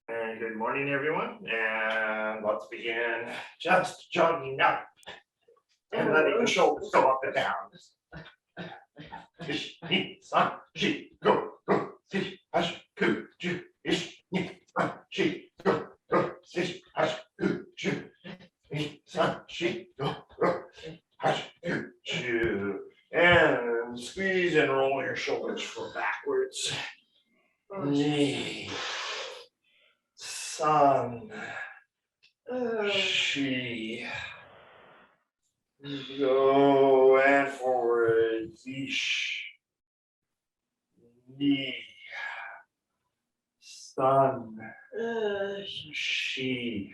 And good morning, everyone. And let's begin just jogging up and letting the shoulders go up and down. Ish, ni, san, shi, go, go, si, hash, ku, ju, ish, ni, san, shi, go, go, si, hash, ku, ju, ni, san, shi, go, go, hash, ku, ju. And squeeze and roll your shoulders for backwards. Ni, san, she, go and forward, ish, ni, san, she,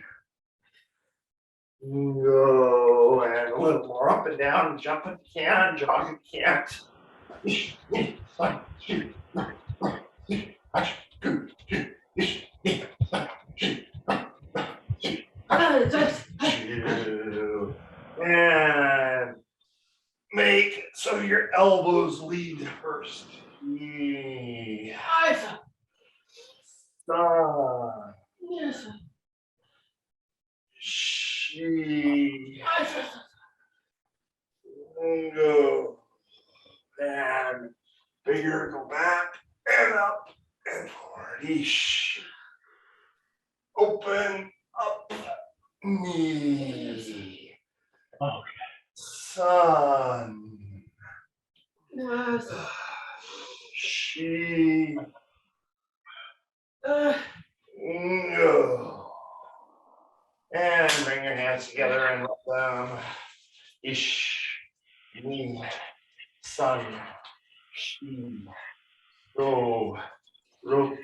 go and a little more up and down, jump if you can, jog if you can't. Ish, ni, san, she, hash, ku, ju, ish, ni, san, she, two, and make it so your elbows lead first. Ni, san, she, go, and bigger, go back and up and forward. Ish, open up, knee, sun, she, go, and bring your hands together and let them. Ish, knee, sun, she, go, rook,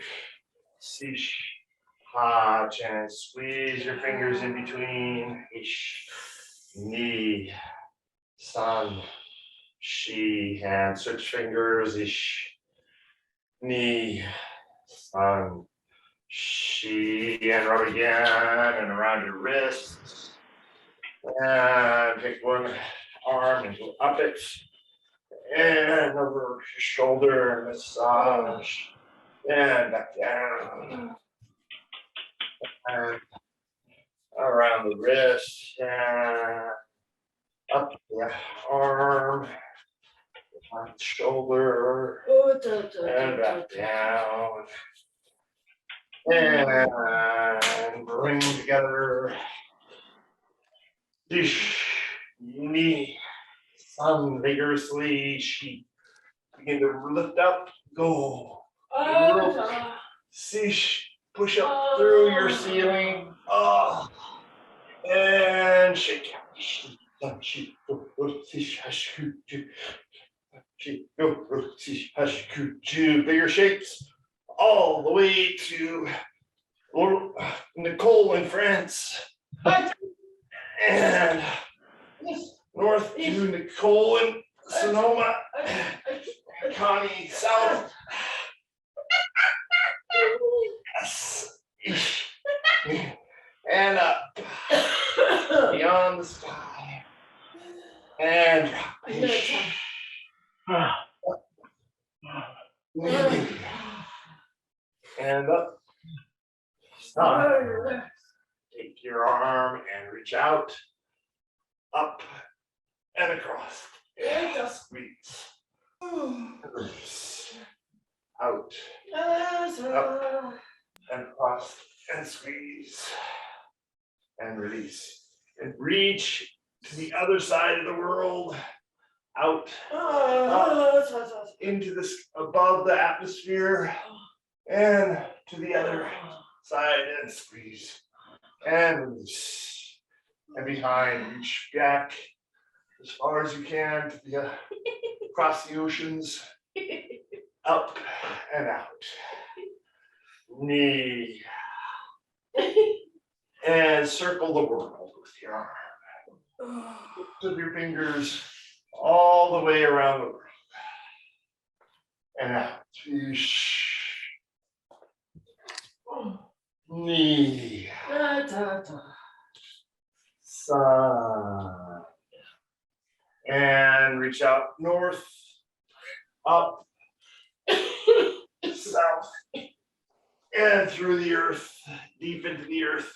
sish, haj, and squeeze your fingers in between. Ish, knee, sun, she, and switch fingers. Ish, knee, sun, she, and rub again and around your wrists. And take one arm and go up it and over your shoulder, massage, and back down, and around the wrist, and up the arm, on the shoulder, and back down, and bring together, dish, knee, sun, vigorously, she, begin to lift up, go, sish, push up through your ceiling, and shake out. Bigger shakes all the way to Nicole in France. And north to Nicole in Sonoma. Connie south. And up beyond the sky. And and up. Stop. Take your arm and reach out, up and across. And squeeze. Release. Out. Up and across and squeeze. And release. And reach to the other side of the world. Out. Up, into this above the atmosphere. And to the other side and squeeze. And release. And behind, reach back as far as you can to the across the oceans, up and out. Knee. And circle the world with your arm. With your fingers all the way around the world. And out. Knee. Sun. And reach out north, up, south, and through the earth, deep into the earth.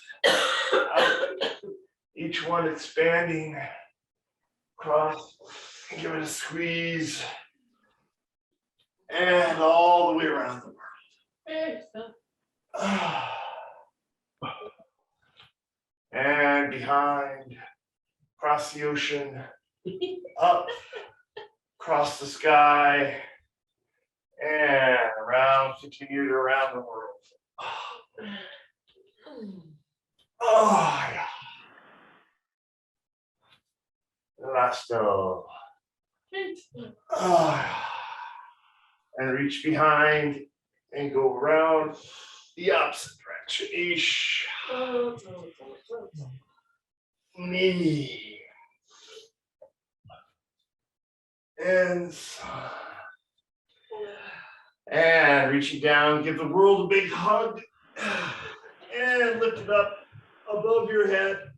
Each one expanding across. Give it a squeeze. And all the way around the world. And behind, across the ocean, up, across the sky, and around, continue to around the world. Oh, yeah. Lasto. Oh, yeah. And reach behind and go around the opposite direction. Ish. Knee. And reaching down, give the world a big hug. And lift it up above your head.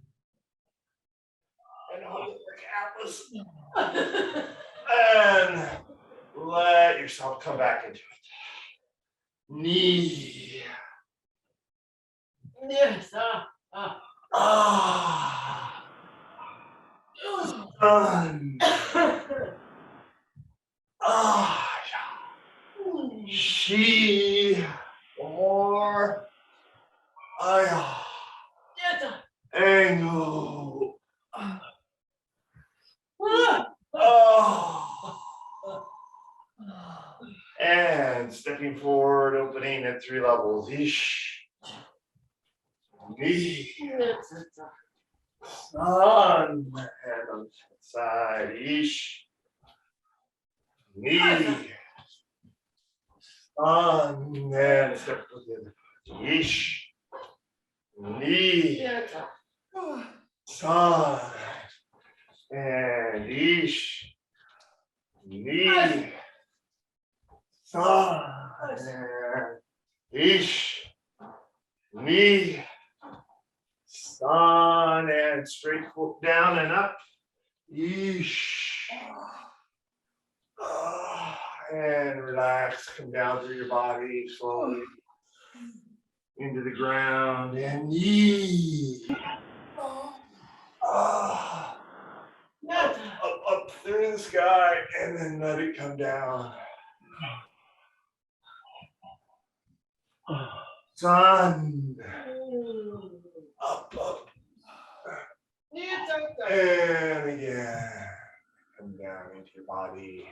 And hold it like Atlas. And let yourself come back into it. Knee. Yes. Sun. She. Or. Angle. And stepping forward, opening at 3 levels. Ish. Knee. Sun. And on the side. Ish. Knee. Sun. And step to the other. Ish. Knee. Sun. And ish. Knee. Sun. And ish. Knee. Sun. And straight foot down and up. Ish. And relax. Come down through your body slowly into the ground. And knee. Up through the sky, and then let it come down. Sun. Up. And again. Come down into your body.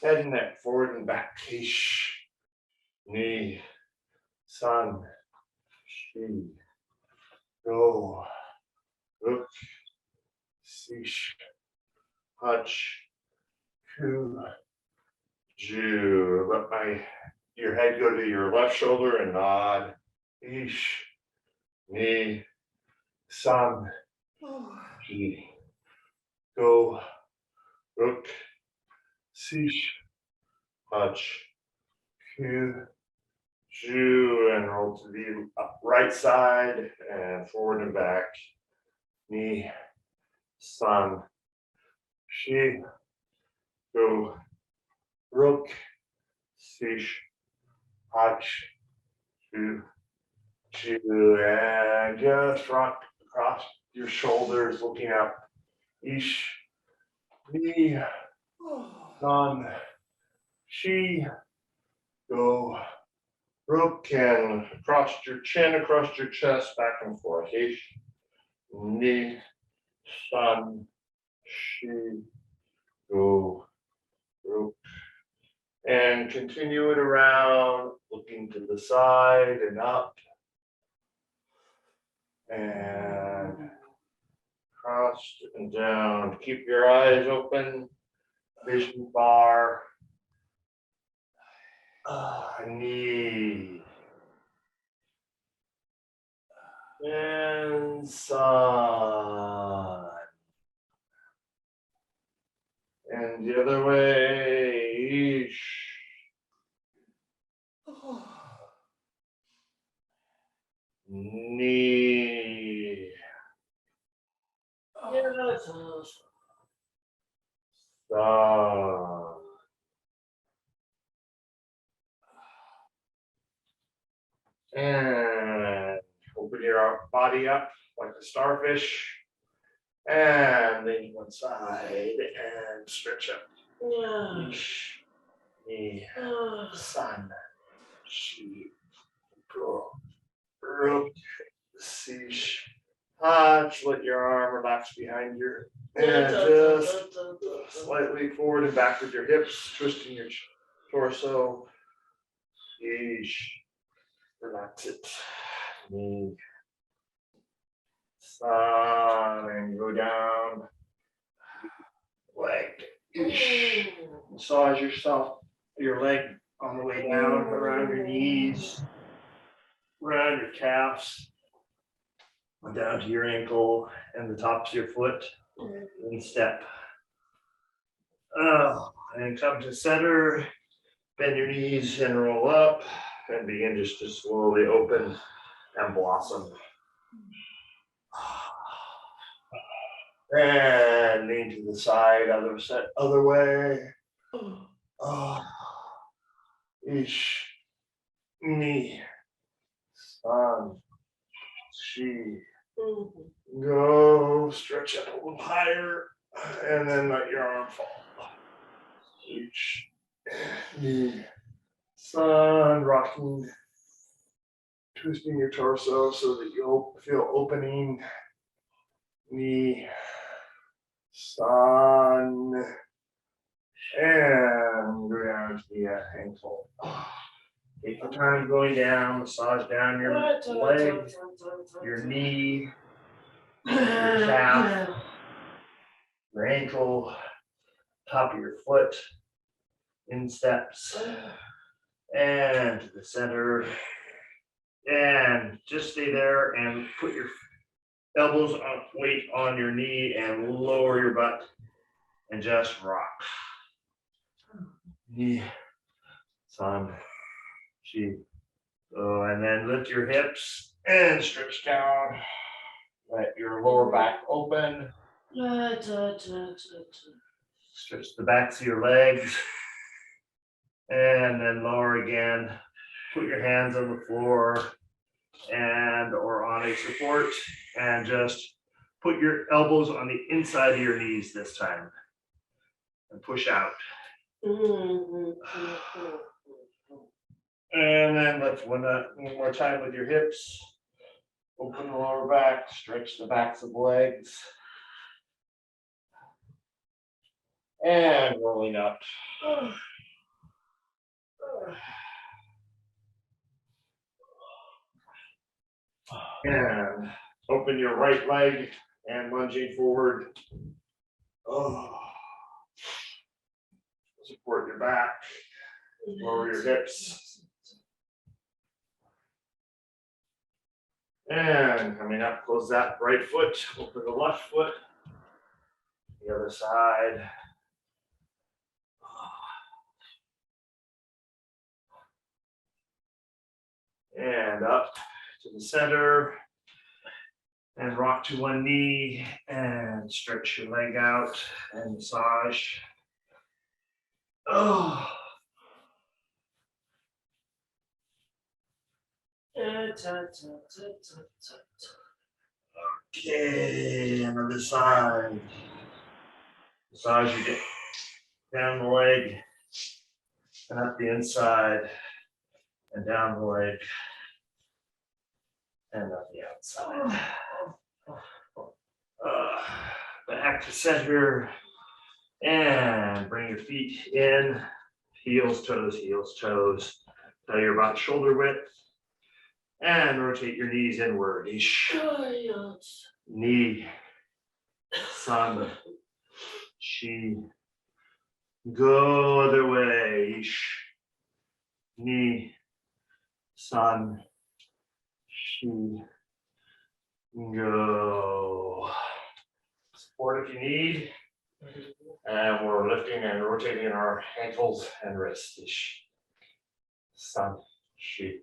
Head and neck, forward and back. Ish. Knee. Sun. She. Go. Look. Sish. Touch. Ku. Ju. Let your head go to your left shoulder and nod. Ish. Knee. Sun. She. Go. Look. Sish. Touch. Ku. Ju. And roll to the right side and forward and back. Knee. Sun. She. Go. Rook. Sish. Touch. Ju. Ju. And just rock across your shoulders, looking up. Ish. Knee. Sun. She. Go. Rook. And across your chin, across your chest, back and forth. Ish. Knee. Sun. She. Go. Rook. And continue it around, looking to the side and up. And across and down. Keep your eyes open. Vision bar. Knee. And sun. And the other way. Ish. Knee. Sun. And open your body up like a starfish. And lean one side and stretch up. Ni, san, shi, go, rook, sish. Touch, let your arm relax behind your, and just slightly forward and back with your hips, twisting your torso. Ish, relax it. Ni, san, and go down. Leg. Ish. Massage yourself, your leg on the way down, around your knees, around your calves, down to your ankle and the tops of your foot, and step. And come to center, bend your knees and roll up, and begin just to slowly open and blossom. And lean to the side, other way. Ish, ni, san, shi. Go, stretch up a little higher, and then let your arm fall. Ish, ni, san, rocking, twisting your torso so that you'll feel opening. Ni, san, and go down to the ankle. Take your time going down, massage down your leg, your knee, your calf, your ankle, top of your foot, insteps, and to the center. And just stay there and put your elbows on, weight on your knee and lower your butt and just rock. Knee, san, shi. Oh, and then lift your hips and stretch down. Let your lower back open. Stretch the backs of your legs. And then lower again. Put your hands on the floor and or on a support and just put your elbows on the inside of your knees this time. And push out. And then let's one more time with your hips. Open the lower back, stretch the backs of the legs. And rolling up. And open your right leg and lunging forward. Support your back, lower your hips. And coming up, close that right foot, open the left foot, the other side. And up to the center. And rock to one knee and stretch your leg out and massage. Okay, another side. Massage your down the leg and up the inside and down the leg and up the outside. Back to center and bring your feet in, heels, toes, till you're about shoulder width. And rotate your knees inward. Ish. Knee, san, shi. Go other way. Ish. Knee, san, shi. Go. Support if you need. And we're lifting and rotating our ankles and wrists. Ish. San, shi.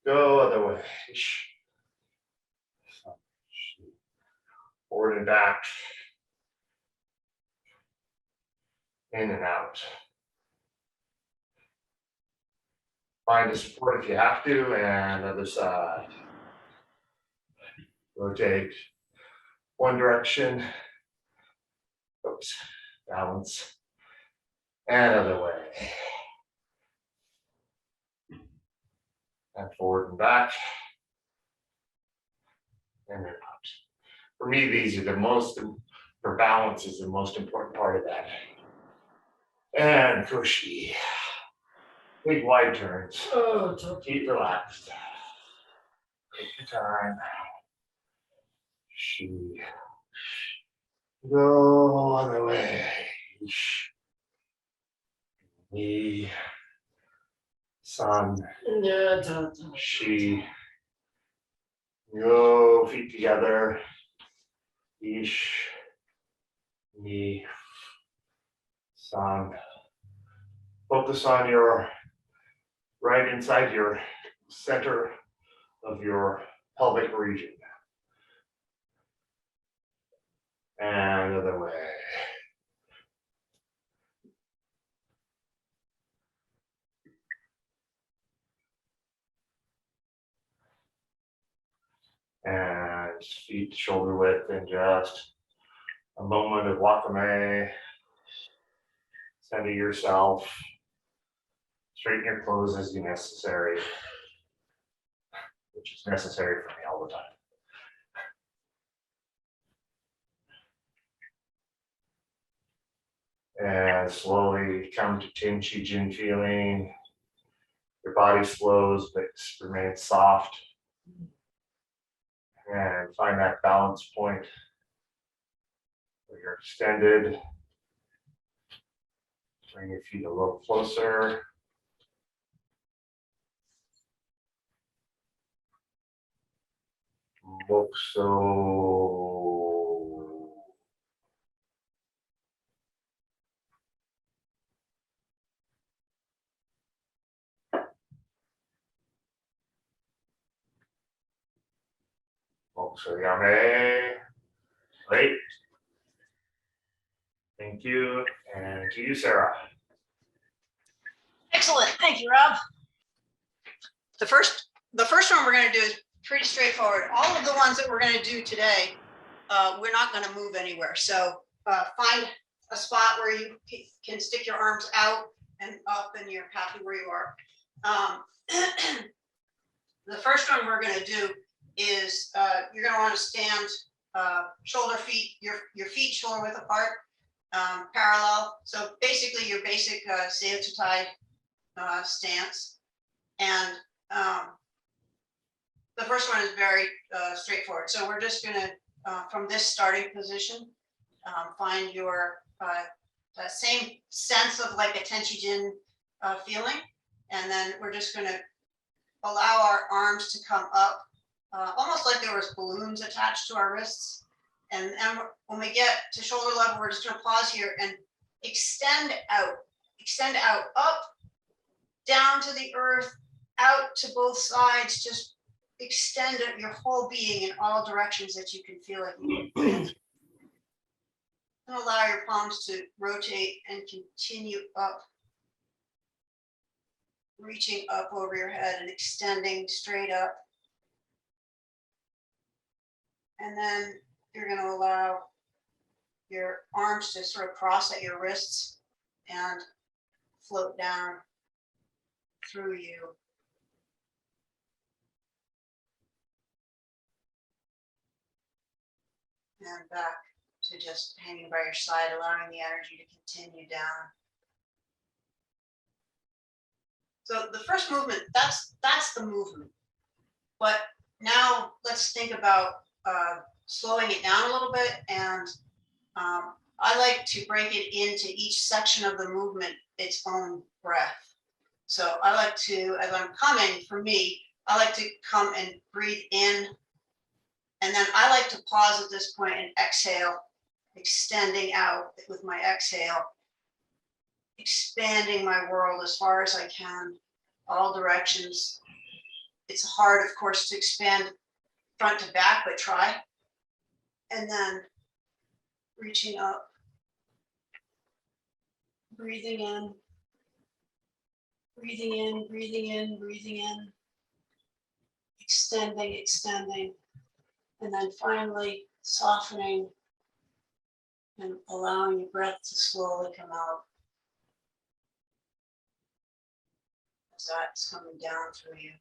Go other way. Ish. San, shi. Forward and back. In and out. Find a support if you have to, and other side. Rotate one direction. Oops, balance. And other way. And forward and back. And then out. For me, these are the most, for balance is the most important part of that. And cushy. Big wide turns. Oh, keep relaxed. Take your time. She. Go other way. Me. Sun. She. Go feet together. Ish. Me. Sun. Focus on your right inside your center of your pelvic region. And other way. And feet shoulder width, and just a moment of wakame. Center yourself. Straighten your clothes as necessary, which is necessary for me all the time. And slowly come to Tenchi Jin feeling. Your body slows but remains soft. And find that balance point where you're extended. Bring your feet a little closer. Mokuso. Mokuso yame. Great. Thank you. And to you, Sarah. Excellent. Thank you, Rob. The first one we're going to do is pretty straightforward. All of the ones that we're going to do today, we're not going to move anywhere. So find a spot where you can stick your arms out and up and you're happy where you are. The first one we're going to do is you're going to want to stand shoulder feet, your feet shoulder width apart, parallel. So basically your basic seitsutai stance. And the first one is very straightforward. So we're just going to, from this starting position, find your that same sense of like a tenchi-jin feeling. And then we're just going to allow our arms to come up, almost like there was balloons attached to our wrists. And when we get to shoulder level, we're just going to pause here and extend out, up, down to the earth, out to both sides. Just extend your whole being in all directions that you can feel like you can. And allow your palms to rotate and continue up, reaching up over your head and extending straight up. And then you're going to allow your arms to sort of cross at your wrists and float down through you. And back to just hanging by your side, allowing the energy to continue down. So the first movement, that's the movement. But now let's think about slowing it down a little bit. And I like to break it into each section of the movement its own breath. So I like to, as I'm coming, for me, I like to come and breathe in. And then I like to pause at this point and exhale, extending out with my exhale, expanding my world as far as I can, all directions. It's hard, of course, to expand front to back, but try. And then reaching up, breathing in, Breathing in, breathing in, breathing in. Extending, extending. And then finally softening and allowing your breath to slowly come out as that's coming down through you.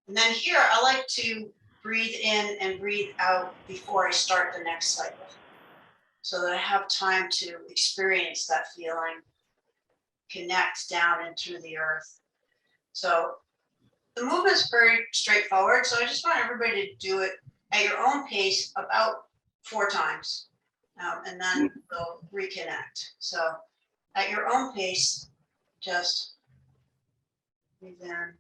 And then here, I like to breathe in and breathe out before I start the next cycle, so that I have time to experience that feeling, connect down into the earth. So the movement is very straightforward. So I just want everybody to do it at your own pace about 4 times, and then we'll reconnect. So at your own pace, just breathe in.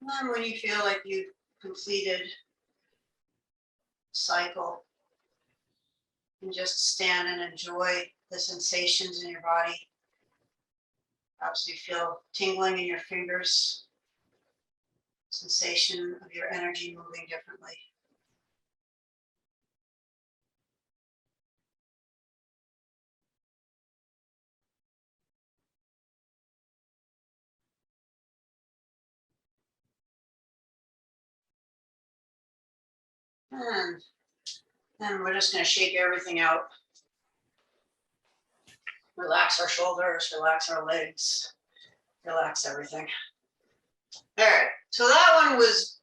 And then when you feel like you've completed cycle, and just stand and enjoy the sensations in your body. Perhaps you feel tingling in your fingers, sensation of your energy moving differently. And then we're just going to shake everything out. Relax our shoulders, relax our legs, relax everything. All right, so that one was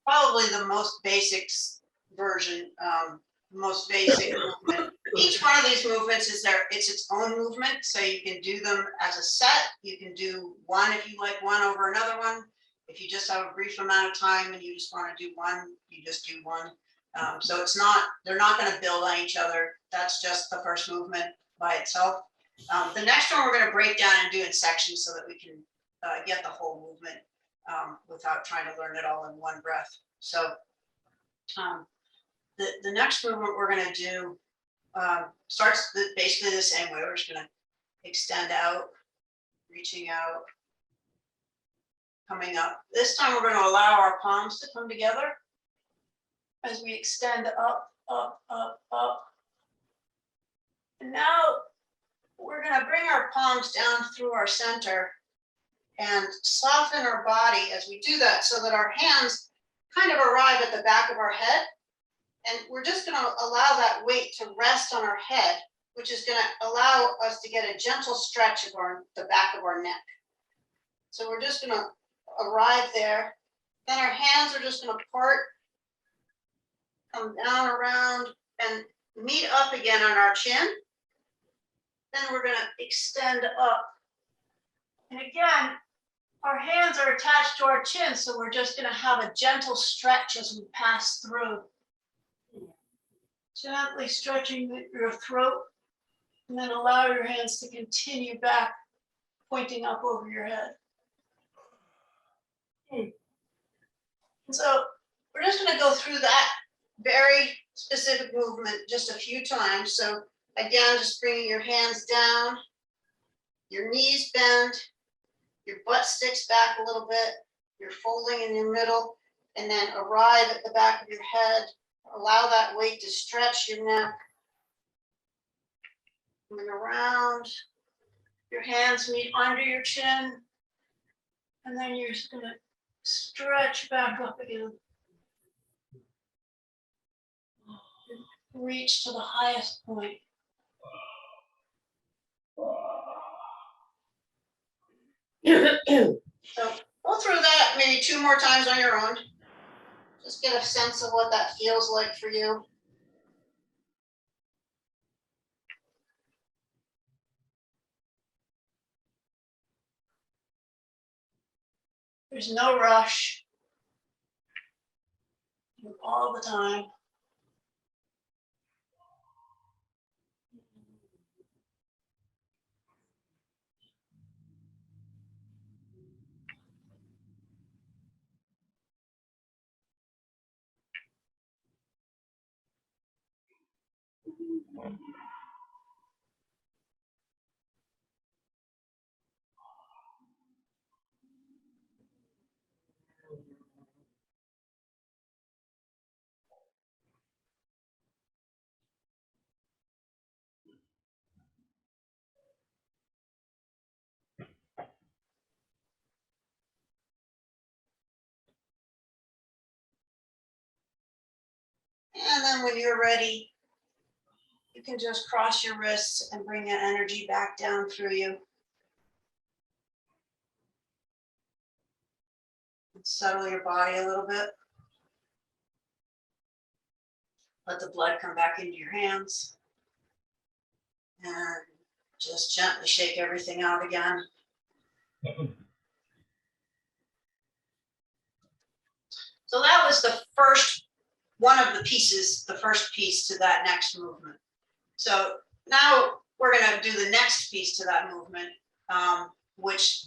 probably the most basic version, most basic movement. Each one of these movements it's its own movement, so you can do them as a set. You can do one if you like one over another one. If you just have a brief amount of time and you just want to do one, you just do one. So they're not going to build on each other. That's just the first movement by itself. The next one we're going to break down and do in sections so that we can get the whole movement without trying to learn it all in one breath. So the next movement we're going to do starts basically the same way. We're just going to extend out, reaching out, coming up. This time we're going to allow our palms to come together as we extend up, up, up, up. And now we're going to bring our palms down through our center and soften our body as we do that so that our hands kind of arrive at the back of our head. And we're just going to allow that weight to rest on our head, which is going to allow us to get a gentle stretch of the back of our neck. So we're just going to arrive there. Then our hands are just going to part, come down around, and meet up again on our chin. Then we're going to extend up. And again, our hands are attached to our chin, so we're just going to have a gentle stretch as we pass through. Gently stretching your throat, and then allow your hands to continue back, pointing up over your head. And so we're just going to go through that very specific movement just a few times. So again, just bringing your hands down, your knees bend, your butt sticks back a little bit, you're folding in your middle, and then arrive at the back of your head. Allow that weight to stretch your neck. And then around, your hands meet under your chin, and then you're just going to stretch back up again. Reach to the highest point. So go through that maybe 2 more times on your own. Just get a sense of what that feels like for you. There's no rush. All the time. And then when you're ready, you can just cross your wrists and bring that energy back down through you. Settle your body a little bit. Let the blood come back into your hands. And just gently shake everything out again. So that was the first one of the pieces, the first piece to that next movement. So now we're going to do the next piece to that movement, which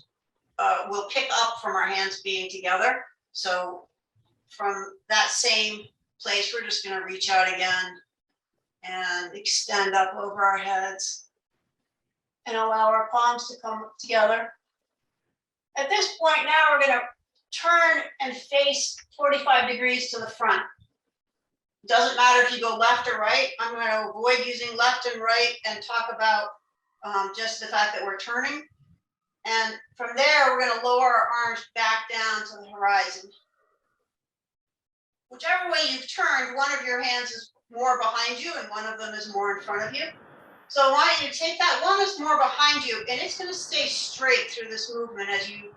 will pick up from our hands being together. So from that same place, we're just going to reach out again and extend up over our heads and allow our palms to come together. At this point now, we're going to turn and face 45 degrees to the front. Doesn't matter if you go left or right. I'm going to avoid using left and right and talk about just the fact that we're turning. And from there, we're going to lower our arms back down to the horizon. Whichever way you've turned, one of your hands is more behind you and one of them is more in front of you. So I want you to take that one that's more behind you, and it's going to stay straight through this movement as you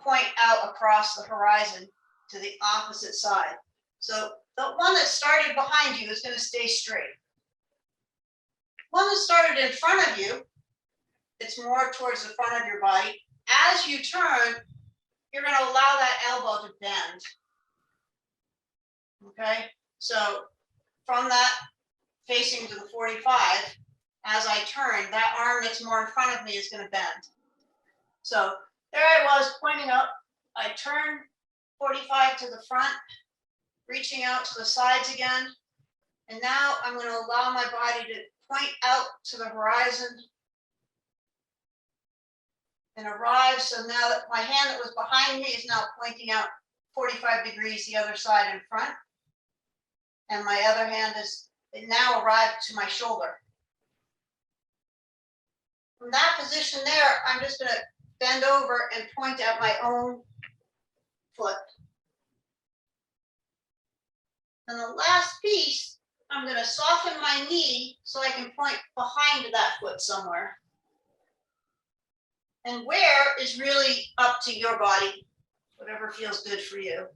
point out across the horizon to the opposite side. So the one that started behind you is going to stay straight. One that started in front of you, it's more towards the front of your body. As you turn, you're going to allow that elbow to bend. Okay, so from that facing to the 45, as I turn, that arm that's more in front of me is going to bend. So there I was pointing up. I turn 45 to the front, reaching out to the sides again. And now I'm going to allow my body to point out to the horizon and arrive. So now that my hand that was behind me is now pointing out 45 degrees the other side in front. And my other hand is now arrived to my shoulder. From that position there, I'm just going to bend over and point at my own foot. And the last piece, I'm going to soften my knee so I can point behind that foot somewhere. And where is really up to your body, whatever feels good for you.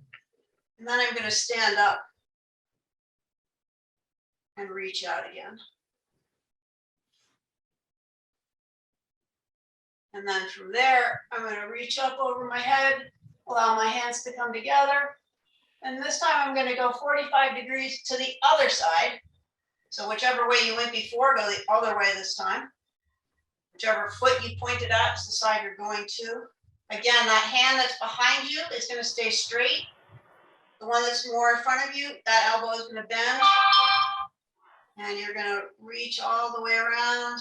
And then I'm going to stand up and reach out again. And then from there, I'm going to reach up over my head, allow my hands to come together. And this time I'm going to go 45 degrees to the other side. So whichever way you went before, go the other way this time. Whichever foot you pointed at is the side you're going to. Again, that hand that's behind you is going to stay straight. The one that's more in front of you, that elbow is going to bend. And you're going to reach all the way around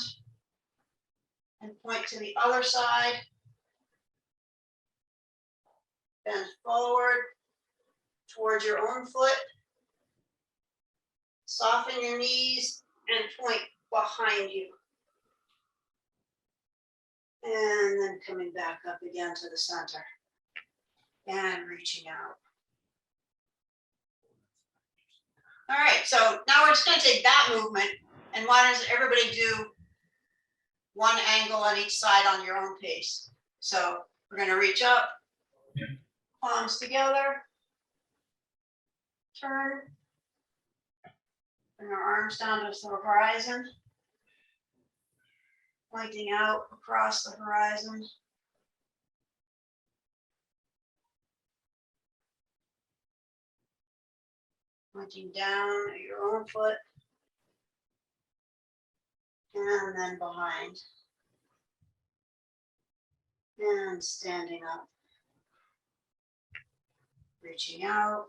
and point to the other side. Bend forward towards your own foot. Soften your knees and point behind you. And then coming back up again to the center and reaching out. All right, so now we're just going to take that movement, and why does everybody do one angle on each side on your own pace? So we're going to reach up, palms together, turn, bring our arms down to the horizon, pointing out across the horizon. Pointing down at your own foot. And then behind. And standing up. Reaching out.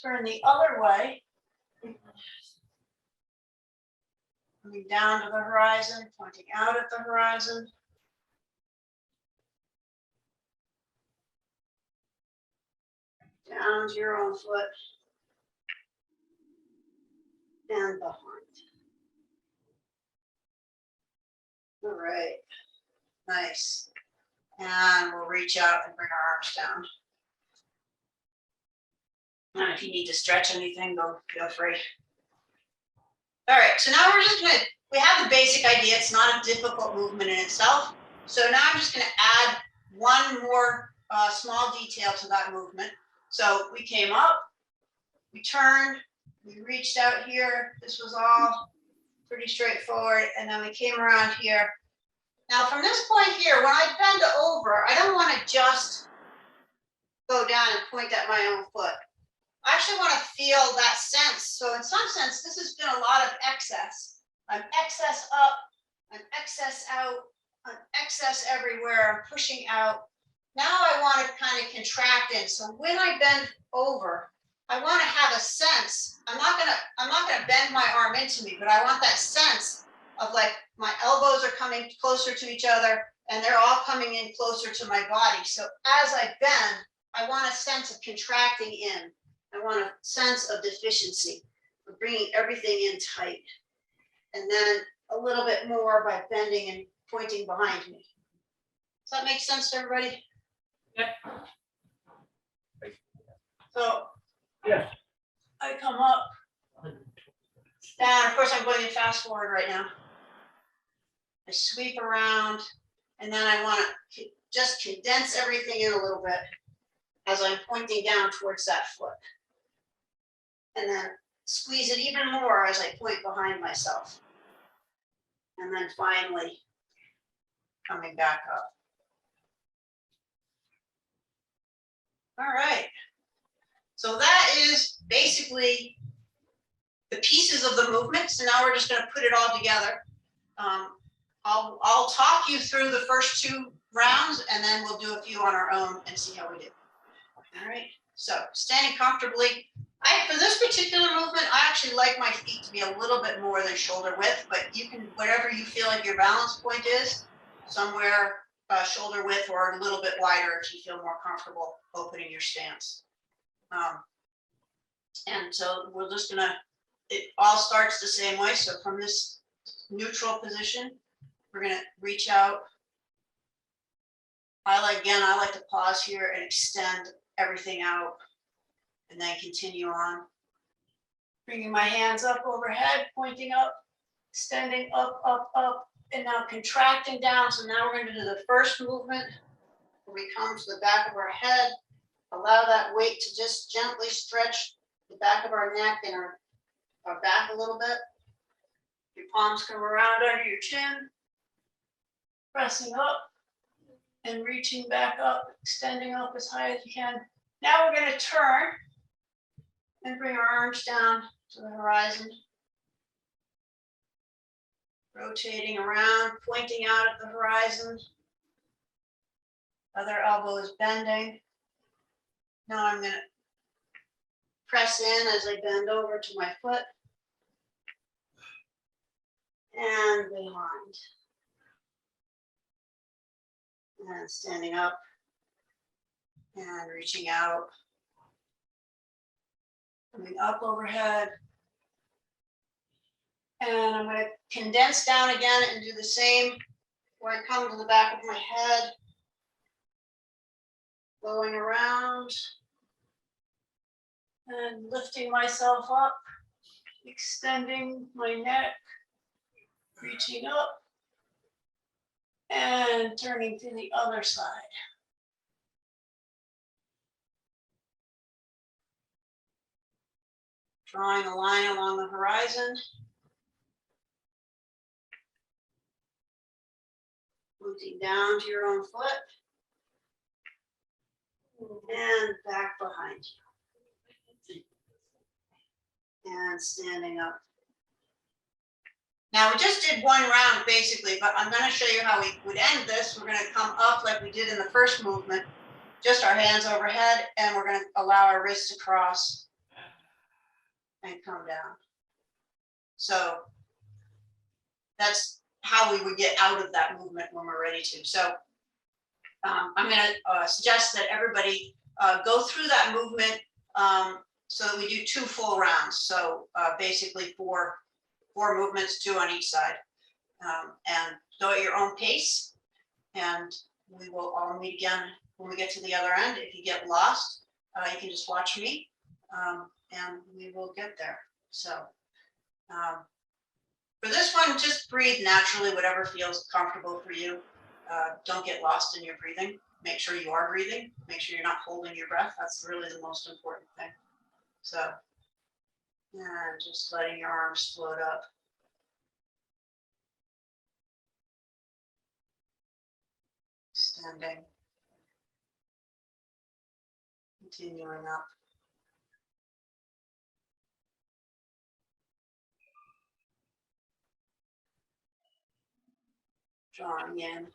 Turn the other way. Coming down to the horizon, pointing out at the horizon. Down to your own foot. And behind. All right. Nice. And we'll reach out and bring our arms down. And if you need to stretch anything, go feel free. All right, so now we're just gonna, we have the basic idea. It's not a difficult movement in itself. So now I'm just gonna add one more small detail to that movement. So we came up, we turned, we reached out here. This was all pretty straightforward. And then we came around here. Now from this point here, when I bend over, I don't want to just go down and point at my own foot. I actually want to feel that sense. So in some sense, this has been a lot of excess. I'm excess up, I'm excess out, I'm excess everywhere, I'm pushing out. Now I want to kind of contract in. So when I bend over, I want to have a sense. I'm not gonna bend my arm into me, but I want that sense of like my elbows are coming closer to each other and they're all coming in closer to my body. So as I bend, I want a sense of contracting in. I want a sense of deficiency, of bringing everything in tight. And then a little bit more by bending and pointing behind me. Does that make sense to everybody? Yep. So yeah, I come up. And of course I'm going to fast forward right now. I sweep around and then I want to just condense everything in a little bit as I'm pointing down towards that foot. And then squeeze it even more as I point behind myself. And then finally coming back up. All right. So that is basically the pieces of the movement. So now we're just going to put it all together. I'll talk you through the first two rounds and then we'll do a few on our own and see how we do. All right. So standing comfortably. For this particular movement, I actually like my feet to be a little bit more than shoulder width, but you can, whatever you feel like your balance point is, somewhere shoulder width or a little bit wider if you feel more comfortable opening your stance. And so we're just gonna it all starts the same way. So from this neutral position, we're gonna reach out. I like to pause here and extend everything out and then continue on. Bringing my hands up overhead, pointing up, extending up, up, up, and now contracting down. So now we're going to do the first movement where we come to the back of our head. Allow that weight to just gently stretch the back of our neck and our back a little bit. Your palms come around under your chin, pressing up and reaching back up, extending up as high as you can. Now we're going to turn and bring our arms down to the horizon. Rotating around, pointing out at the horizon. Other elbow is bending. Now I'm going to press in as I bend over to my foot. And behind. And standing up. And reaching out. Coming up overhead. And I'm going to condense down again and do the same where I come to the back of my head. Going around. And lifting myself up. Extending my neck. Reaching up. And turning to the other side. Drawing a line along the horizon. Moving down to your own foot. And back behind you. And standing up. Now we just did one round basically, but I'm going to show you how we would end this. We're going to come up like we did in the first movement, just our hands overhead, and we're going to allow our wrists to cross and come down. So that's how we would get out of that movement when we're ready to. So I'm going to suggest that everybody go through that movement so that we do 2 full rounds. So basically four movements, 2 on each side, and go at your own pace. And we will all meet again when we get to the other end. If you get lost, you can just watch me, and we will get there. So for this one, just breathe naturally, whatever feels comfortable for you. Don't get lost in your breathing. Make sure you are breathing. Make sure you're not holding your breath. That's really the most important thing. So, and just letting your arms float up. Extending. Continuing up. Drawing in.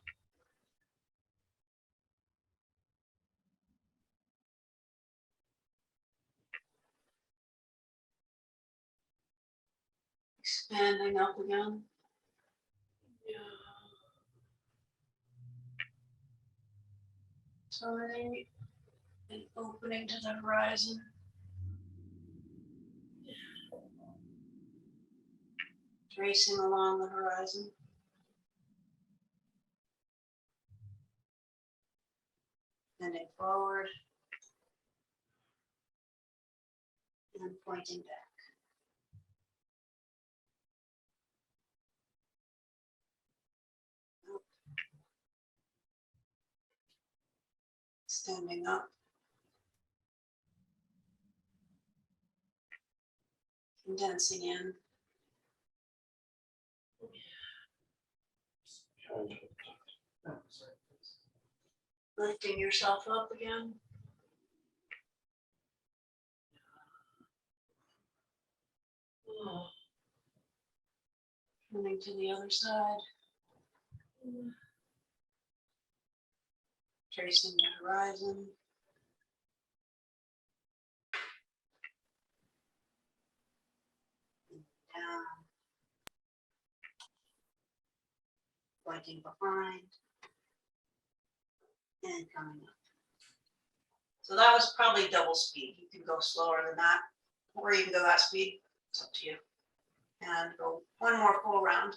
Expanding up again. Turning and opening to the horizon. Tracing along the horizon. Bending forward. And pointing back. Standing up. Condensing in. Lifting yourself up again. Coming to the other side. Tracing the horizon. Down. Pointing behind. And coming up. So that was probably double speed. You can go slower than that, or you can go that speed. It's up to you. and go one more full round.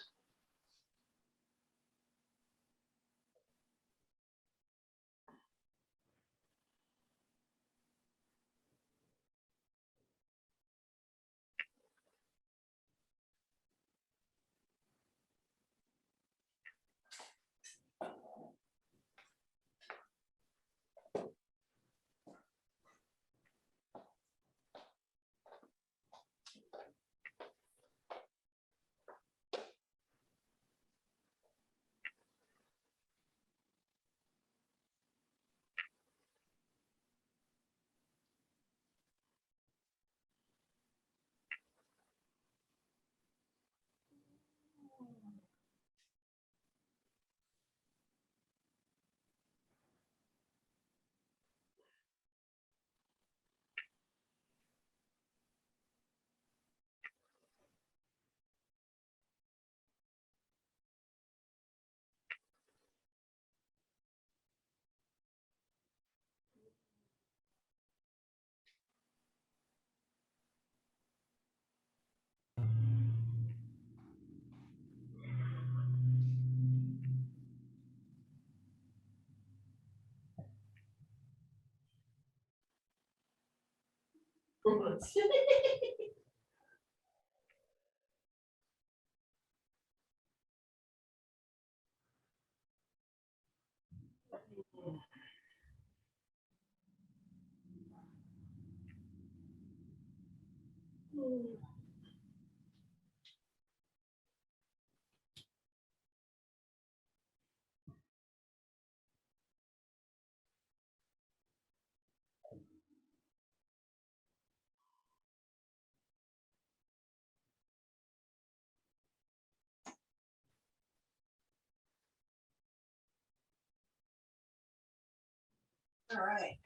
All right.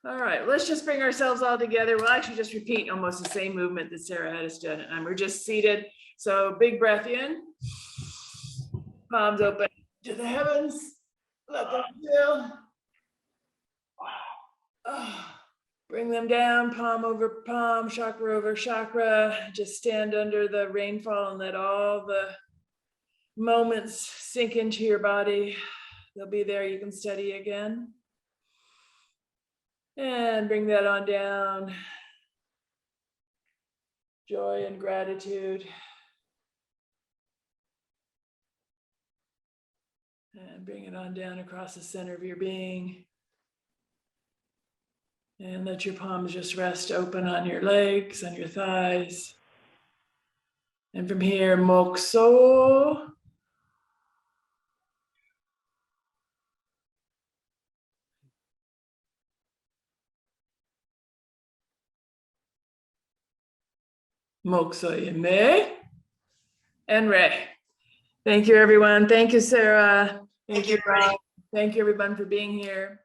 All right, let's just bring ourselves all together. We'll actually just repeat almost the same movement that Sarah had us done, and we're just seated. So big breath in, palms open to the heavens, let them fill. Bring them down, palm over palm, chakra over chakra. Just stand under the rainfall and let all the moments sink into your body. They'll be there, you can study again. And bring that on down. Joy and gratitude. And bring it on down across the center of your being. And let your palms just rest open on your legs, on your thighs. And from here, Mokso. Mokso Yeme. And Ray. Thank you, everyone. Thank you, Sarah. Thank you, everybody. Thank you, everyone, for being here.